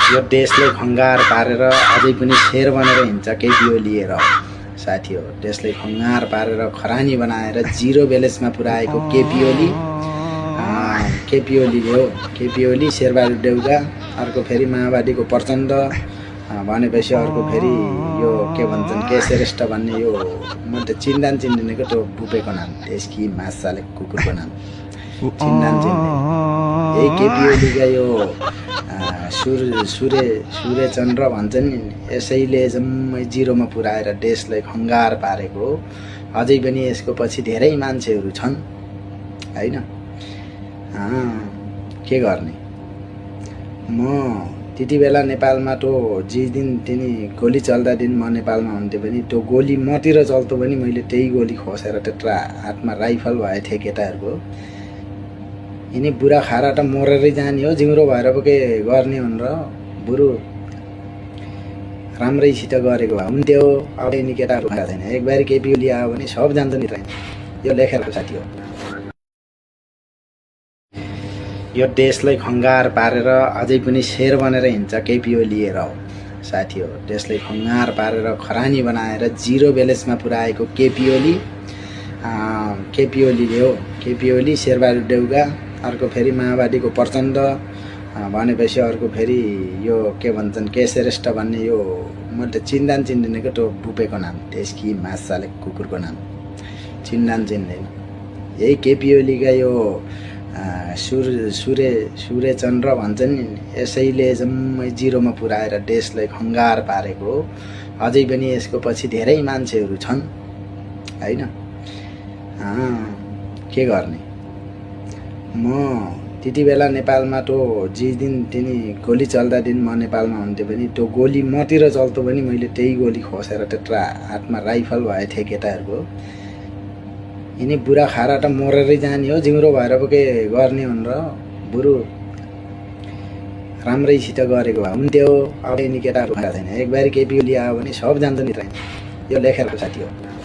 यो देशले खङ्गार पारेर अझै पनि शेर बनेर हिँड्छ केपी ओली र साथी हो। देशले खङ्गार पारेर खरानी बनाएर जिरो ब्यालेन्समा पुर्याएको केपी ओलीले हो। केपी ओली, शेरबहादुर देउवा, अर्को फेरि माओवादीको प्रचण्ड भनेपछि अर्को फेरि यो के भन्छन् के श्रेष्ठ भन्ने यो म त चिन्दिनेको त्यो बुपेको नाम, त्यसकी मासाले कुकुरको नाम चिन्दैन। यही केपी ओलीका यो सूर्यचन्द्र भन्छन् नि, यसैले जम्मै जिरोमा पुर्याएर देशलाई खङ्गार पारेको हो। अझै पनि यसको पछि धेरै मान्छेहरू छन् हैन। के गर्ने। म त्यति बेला नेपालमा त्यो जे दिन तिनी गोली चल्दा दिन म नेपालमा हुन्थेँ पनि त्यो गोली मतिर चल्थ्यो पनि मैले त्यही गोली खोसेर त्यत्रा हातमा राइफल भए थिएँ केटाहरूको। यिनी बुढा खारा त मरेरै जाने हो, जिम्रो भएर पो के गर्ने भनेर बुढो राम्रैसित गरेको भए हुन्थ्यो। अब यिनी केटाहरू खाएको छैन। एकबार केपी ओली आयो भने सब जान्छ नि। यो लेखेर साथी हो। यो देशलाई खङ्गार पारेर अझै पनि शेर बनेर हिँड्छ केपी ओली र साथी हो। देशलाई खङ्गार पारेर खरानी बनाएर जिरो ब्यालेन्समा पुर्याएको केपी ओलीले हो। केपी ओली, शेरबहादुर देउवा, अर्को फेरि माओवादीको प्रचण्ड भनेपछि अर्को फेरि यो के भन्छन् के श्रेष्ठ भन्ने यो म त चिन्दिनेको त्यो बुपेको नाम, त्यसकी मासाले कुकुरको नाम चिन्दैन। यही केपी ओलीका यो सूर्यचन्द्र भन्छन् नि, यसैले जम्मै जिरोमा पुर्याएर देशलाई खङ्गार पारेको हो। अझै पनि यसको पछि धेरै मान्छेहरू छन् हैन। के गर्ने। म त्यति बेला नेपालमा त्यो जे दिन तिनी गोली चल्दा दिन म नेपालमा हुन्थेँ पनि त्यो गोली मतिर चल्थ्यो पनि मैले त्यही गोली खोसेर त्यत्रा हातमा राइफल भए थिएँ केटाहरूको। यिनी बुढा खारा त मरेरै जाने हो, जिम्रो भएर पो के गर्ने भनेर बुढो राम्रैसित गरेको भए हुन्थ्यो। अब यिनी केटाहरू खाएको छैन। एकबार केपी ओली आयो भने सब जान्छ नि। यो लेखेर साथी हो।